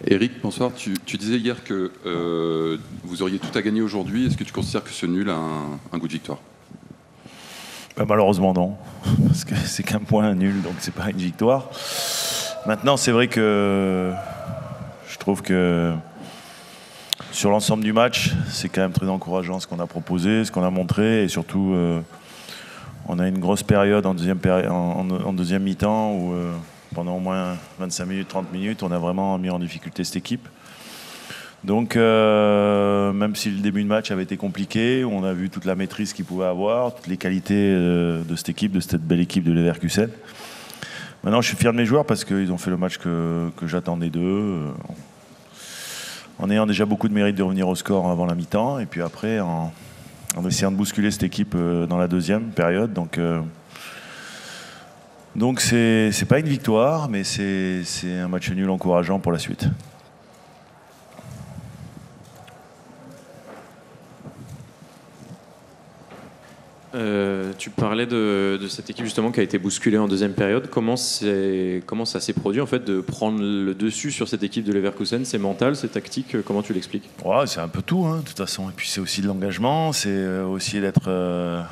Eric, bonsoir. Tu disais hier que vous auriez tout à gagner aujourd'hui. Est-ce que tu considères que ce nul a un goût de victoire? Malheureusement non, parce que c'est qu'un point nul, donc c'est pas une victoire. Maintenant, c'est vrai que je trouve que sur l'ensemble du match, c'est quand même très encourageant ce qu'on a proposé, ce qu'on a montré, et surtout, on a une grosse période en deuxième mi-temps où pendant au moins 25 minutes, 30 minutes, on a vraiment mis en difficulté cette équipe. Donc, même si le début de match avait été compliqué, on a vu toute la maîtrise qu'il pouvait avoir, toutes les qualités de cette équipe, de cette belle équipe de Leverkusen. Maintenant, je suis fier de mes joueurs parce qu'ils ont fait le match que j'attendais d'eux, en ayant déjà beaucoup de mérite de revenir au score avant la mi-temps, et puis après, en essayant de bousculer cette équipe dans la deuxième période. Donc c'est pas une victoire, mais c'est un match nul encourageant pour la suite. Tu parlais de cette équipe justement qui a été bousculée en deuxième période. Comment ça s'est produit en fait de prendre le dessus sur cette équipe de Leverkusen? C'est mental, c'est tactique? Comment tu l'expliques? Ouais, c'est un peu tout, de toute façon. Et puis c'est aussi de l'engagement, c'est aussi de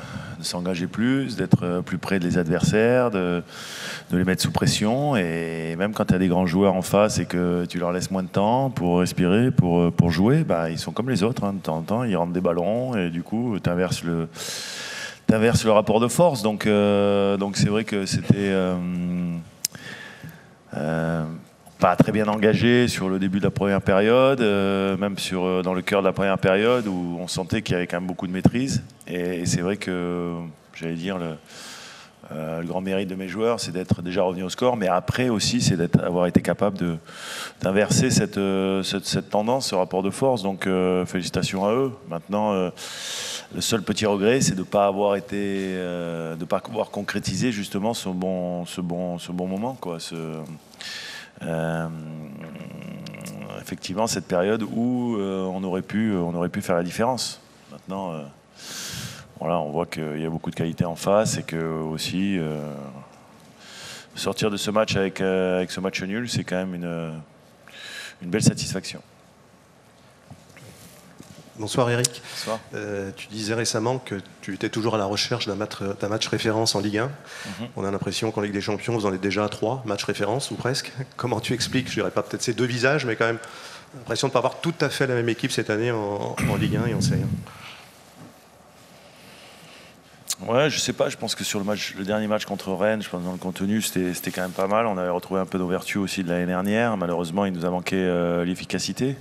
s'engager plus, d'être plus près des adversaires, de les mettre sous pression. Et même quand tu as des grands joueurs en face et que tu leur laisses moins de temps pour respirer, pour jouer, ils sont comme les autres. De temps en temps, ils rentrent des ballons et du coup, tu inverses le rapport de force. Donc c'est vrai que c'était pas très bien engagé sur le début de la première période, même dans le cœur de la première période où on sentait qu'il y avait quand même beaucoup de maîtrise. Et c'est vrai que, j'allais dire, le grand mérite de mes joueurs, c'est d'être déjà revenu au score, mais après aussi, c'est d'avoir été capable d'inverser cette tendance, ce rapport de force. Donc félicitations à eux. Maintenant, le seul petit regret, c'est de ne pas avoir concrétisé justement ce bon moment, quoi. Effectivement, cette période où on aurait pu faire la différence. Maintenant, voilà, on voit qu'il y a beaucoup de qualité en face et que aussi sortir de ce match avec ce match nul, c'est quand même une belle satisfaction. Bonsoir Eric. Bonsoir. Tu disais récemment que tu étais toujours à la recherche d'un match référence en Ligue 1. On a l'impression qu'en Ligue des Champions, vous en êtes déjà à 3 matchs référence ou presque. Comment tu expliques, je dirais pas peut-être ces deux visages, mais quand même l'impression de ne pas avoir tout à fait la même équipe cette année en Ligue 1 et en Serie 1. Ouais, je sais pas, je pense que sur le dernier match contre Rennes, je pense que dans le contenu, c'était quand même pas mal. On avait retrouvé un peu nos vertus aussi de l'année dernière. Malheureusement, il nous a manqué l'efficacité.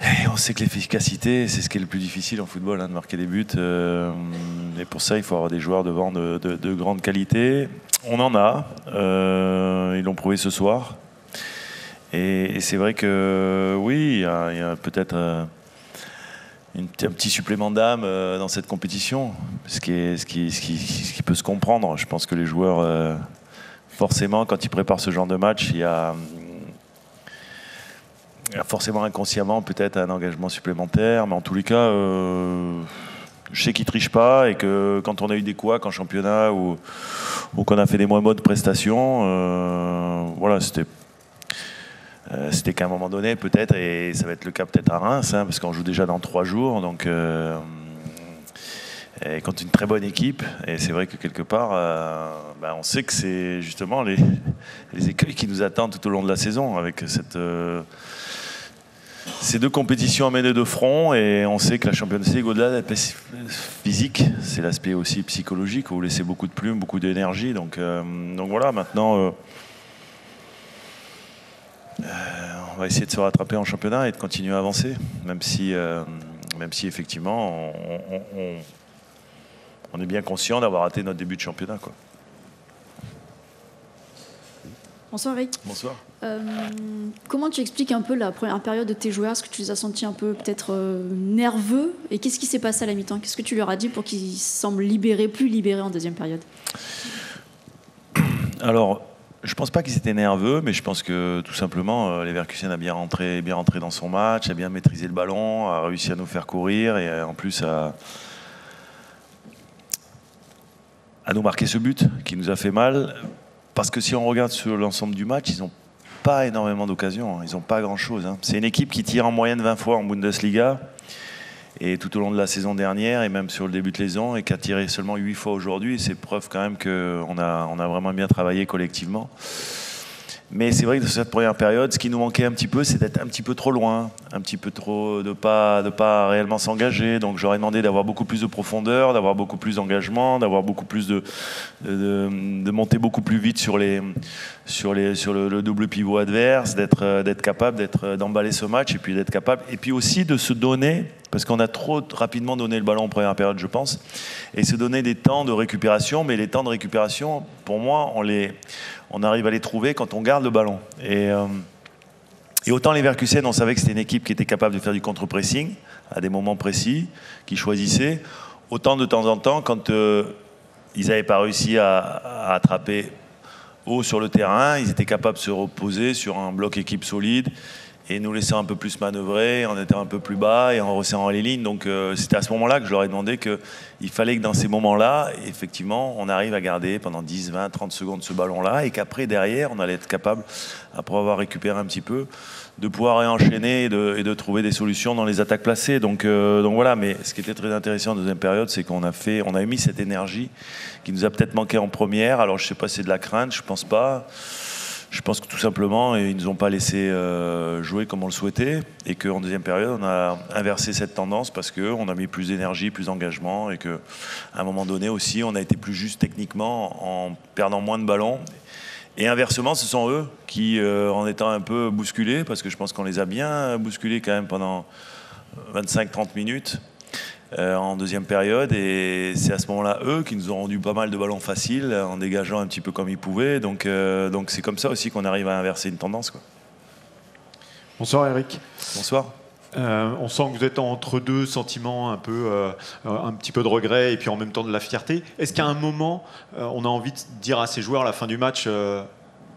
Et on sait que l'efficacité, c'est ce qui est le plus difficile en football, de marquer des buts. Et pour ça, il faut avoir des joueurs devant de grande qualité. On en a. Ils l'ont prouvé ce soir. Et c'est vrai que oui, il y a peut-être un petit supplément d'âme dans cette compétition, ce qui peut se comprendre. Je pense que les joueurs, forcément, quand ils préparent ce genre de match, il y a forcément inconsciemment peut-être un engagement supplémentaire, mais en tous les cas, je sais qu'ils ne trichent pas et que quand on a eu des couacs en championnat ou qu'on a fait des moins bonnes prestations, voilà, c'était qu'à un moment donné peut-être, et ça va être le cas peut-être à Reims, parce qu'on joue déjà dans 3 jours, donc et contre une très bonne équipe, et c'est vrai que quelque part, on sait que c'est justement les écueils qui nous attendent tout au long de la saison, avec ces deux compétitions à mener de front, et on sait que la Champions League, au-delà de l'aspect physique, c'est l'aspect aussi psychologique, où vous laissez beaucoup de plumes, beaucoup d'énergie, donc voilà, maintenant... on va essayer de se rattraper en championnat et de continuer à avancer, même si effectivement on est bien conscient d'avoir raté notre début de championnat, quoi. Bonsoir Eric. Bonsoir. Comment tu expliques un peu la première période de tes joueurs? Est-ce que tu les as sentis un peu peut-être nerveux? Et qu'est-ce qui s'est passé à la mi-temps? Qu'est-ce que tu leur as dit pour qu'ils semblent plus libérés en deuxième période? Alors, je pense pas qu'ils étaient nerveux, mais je pense que tout simplement, Leverkusen a bien rentré dans son match, a bien maîtrisé le ballon, a réussi à nous faire courir et en plus à nous marquer ce but qui nous a fait mal. Parce que si on regarde sur l'ensemble du match, ils n'ont pas énormément d'occasions. Ils n'ont pas grand-chose. C'est une équipe qui tire en moyenne 20 fois en Bundesliga. Et tout au long de la saison dernière, et même sur le début de saison, et qui a tiré seulement 8 fois aujourd'hui. C'est preuve quand même qu'on a vraiment bien travaillé collectivement. Mais c'est vrai que dans cette première période, ce qui nous manquait un petit peu, c'est d'être un petit peu trop loin, un petit peu trop, de pas réellement s'engager. Donc j'aurais demandé d'avoir beaucoup plus de profondeur, d'avoir beaucoup plus d'engagement, d'avoir beaucoup plus de monter beaucoup plus vite sur le double pivot adverse, d'être capable d'emballer ce match et puis aussi de se donner, parce qu'on a trop rapidement donné le ballon en première période, je pense, et se donner des temps de récupération. Mais les temps de récupération, pour moi, on arrive à les trouver quand on garde le ballon. Et autant les Leverkusen, on savait que c'était une équipe qui était capable de faire du contre-pressing à des moments précis, qui choisissait. Autant de temps en temps, quand ils n'avaient pas réussi à attraper haut sur le terrain, ils étaient capables de se reposer sur un bloc équipe solide et nous laissant un peu plus manœuvrer, en étant un peu plus bas et en resserrant les lignes. Donc c'était à ce moment-là que je leur ai demandé qu'il fallait que dans ces moments-là, effectivement, on arrive à garder pendant 10, 20, 30 secondes ce ballon-là et qu'après, derrière, on allait être capable, après avoir récupéré un petit peu, de pouvoir réenchaîner et de trouver des solutions dans les attaques placées. Donc voilà, mais ce qui était très intéressant en deuxième période, c'est qu'on a émis cette énergie qui nous a peut-être manqué en première. Alors je ne sais pas si c'est de la crainte, je ne pense pas. Je pense que tout simplement, ils ne nous ont pas laissé jouer comme on le souhaitait et qu'en deuxième période, on a inversé cette tendance parce qu'on a mis plus d'énergie, plus d'engagement et qu'à un moment donné aussi, on a été plus juste techniquement en perdant moins de ballons. Et inversement, ce sont eux qui, en étant un peu bousculés, parce que je pense qu'on les a bien bousculés quand même pendant 25-30 minutes, en deuxième période, et c'est à ce moment-là eux qui nous ont rendu pas mal de ballons faciles en dégageant un petit peu comme ils pouvaient, donc c'est comme ça aussi qu'on arrive à inverser une tendance, quoi. Bonsoir Eric. Bonsoir. On sent que vous êtes entre deux sentiments, un petit peu de regret et puis en même temps de la fierté. Est-ce qu'à un moment on a envie de dire à ces joueurs à la fin du match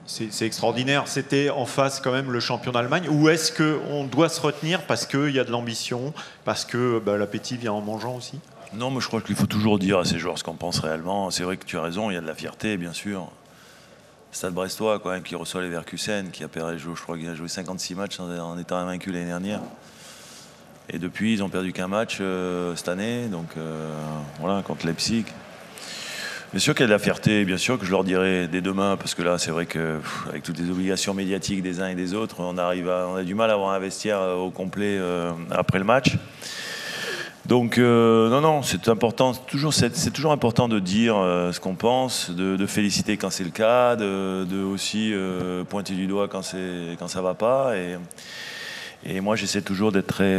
c'est extraordinaire, c'était en face quand même le champion d'Allemagne, ou est-ce qu'on doit se retenir parce qu'il y a de l'ambition, parce que l'appétit vient en mangeant aussi? Non, mais je crois qu'il faut toujours dire à ces joueurs ce qu'on pense réellement. C'est vrai que tu as raison, il y a de la fierté, bien sûr. Stade Brestois, quand même, qui reçoit les Leverkusen, je crois qu'il a joué 56 matchs en étant invaincu l'année dernière. Et depuis, ils ont perdu qu'un match cette année, donc voilà, contre Leipzig. Bien sûr qu'il y a de la fierté, bien sûr que je leur dirai dès demain, parce que là, c'est vrai qu'avec toutes les obligations médiatiques des uns et des autres, on a du mal à avoir un vestiaire au complet après le match. Donc non, c'est important. C'est toujours important de dire ce qu'on pense, de féliciter quand c'est le cas, de aussi pointer du doigt quand ça va pas. Et moi, j'essaie toujours d'être très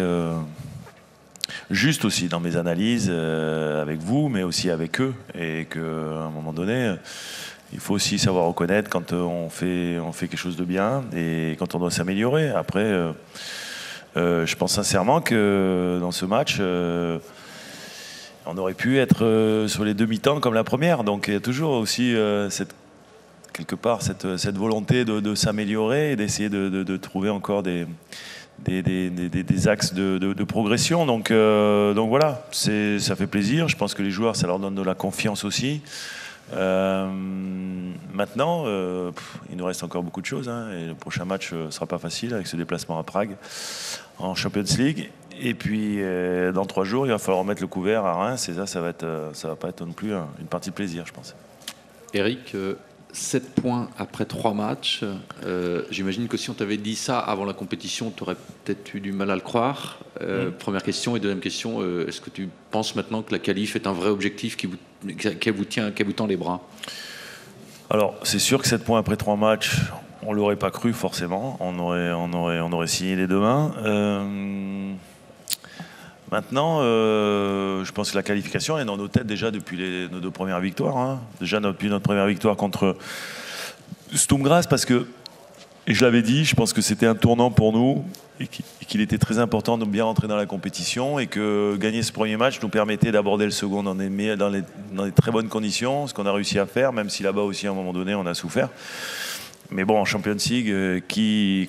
juste aussi dans mes analyses avec vous, mais aussi avec eux, et qu'à un moment donné, il faut aussi savoir reconnaître quand on fait quelque chose de bien et quand on doit s'améliorer. Après, je pense sincèrement que dans ce match, on aurait pu être sur les demi-temps comme la première. Donc il y a toujours aussi quelque part cette volonté de s'améliorer et d'essayer de trouver encore des axes de progression. Donc voilà, ça fait plaisir. Je pense que les joueurs, ça leur donne de la confiance aussi. Maintenant, il nous reste encore beaucoup de choses, et le prochain match ne sera pas facile avec ce déplacement à Prague en Champions League. Et puis dans 3 jours, il va falloir remettre le couvert à Reims, et ça va pas être non plus une partie de plaisir, je pense. Eric, 7 points après 3 matchs. J'imagine que si on t'avait dit ça avant la compétition, tu aurais peut-être eu du mal à le croire. Première question. Et deuxième question, est-ce que tu penses maintenant que la qualif est un vrai objectif qui vous tend les bras? Alors, c'est sûr que 7 points après 3 matchs, on ne l'aurait pas cru forcément. On aurait signé les 2 mains. Maintenant, je pense que la qualification est dans nos têtes déjà depuis nos 2 premières victoires. Déjà depuis notre première victoire contre Sturm Graz, parce que, et je l'avais dit, je pense que c'était un tournant pour nous et qu'il était très important de bien rentrer dans la compétition, et que gagner ce premier match nous permettait d'aborder le second dans des très bonnes conditions, ce qu'on a réussi à faire, même si là-bas aussi à un moment donné on a souffert. Mais bon, en Champions League,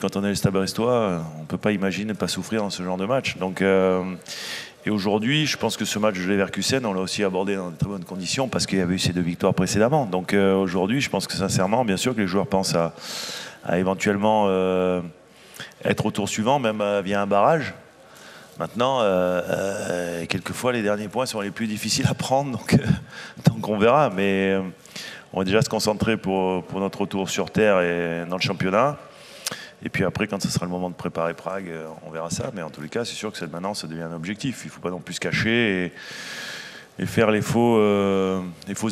quand on est le Stade Brestois, on ne peut pas imaginer ne pas souffrir dans ce genre de match. Donc, Et aujourd'hui, je pense que ce match de Leverkusen, on l'a aussi abordé dans de très bonnes conditions parce qu'il y avait eu ces 2 victoires précédemment. Donc aujourd'hui, je pense que sincèrement, bien sûr que les joueurs pensent à éventuellement être au tour suivant, même via un barrage. Maintenant, quelquefois, les derniers points sont les plus difficiles à prendre, donc on verra. Mais on va déjà se concentrer pour notre retour sur Terre et dans le championnat. Et puis après, quand ce sera le moment de préparer Prague, on verra ça. Mais en tous les cas, c'est sûr que maintenant, ça devient un objectif. Il ne faut pas non plus se cacher et faire les faux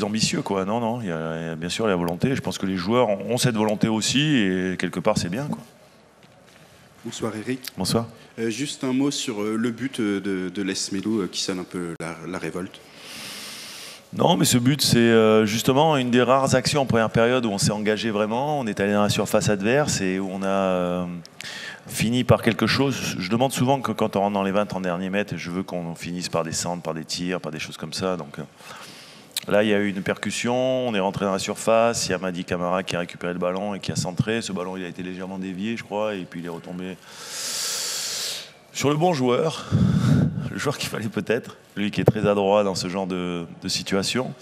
ambitieux, quoi. Non, il y a bien sûr la volonté. Je pense que les joueurs ont cette volonté aussi, et quelque part, c'est bien, quoi. Bonsoir Eric. Bonsoir. Juste un mot sur le but de Les Melou qui sonne un peu la révolte. Non, mais ce but, c'est justement une des rares actions en première période où on s'est engagé vraiment. On est allé dans la surface adverse et où on a fini par quelque chose. Je demande souvent que quand on rentre dans les 20-30 derniers mètres, je veux qu'on finisse par des centres, par des tirs, par des choses comme ça. Donc là, il y a eu une percussion, on est rentré dans la surface, il y a Mady Camara qui a récupéré le ballon et qui a centré. Ce ballon, il a été légèrement dévié, je crois, et puis il est retombé sur le bon joueur, le joueur qu'il fallait peut-être, lui qui est très adroit dans ce genre de situation,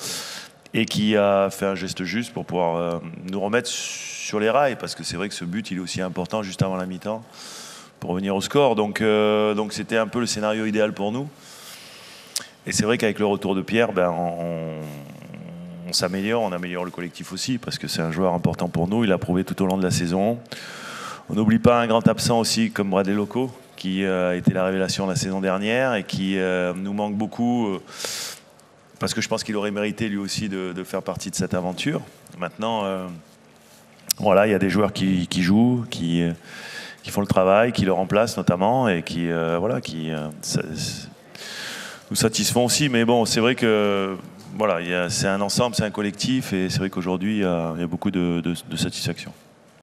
et qui a fait un geste juste pour pouvoir nous remettre sur les rails, parce que c'est vrai que ce but, il est aussi important juste avant la mi-temps, pour revenir au score. Donc c'était un peu le scénario idéal pour nous. Et c'est vrai qu'avec le retour de Pierre, on s'améliore, on améliore le collectif aussi, parce que c'est un joueur important pour nous, il a prouvé tout au long de la saison. On n'oublie pas un grand absent aussi, comme Bradley Loco, qui a été la révélation la saison dernière et qui nous manque beaucoup, parce que je pense qu'il aurait mérité lui aussi de faire partie de cette aventure. Maintenant, voilà, il y a des joueurs qui jouent, qui font le travail, qui le remplacent notamment, et qui nous satisfont aussi. Mais bon, c'est vrai que voilà, c'est un ensemble, c'est un collectif, et c'est vrai qu'aujourd'hui, il y a beaucoup de satisfaction.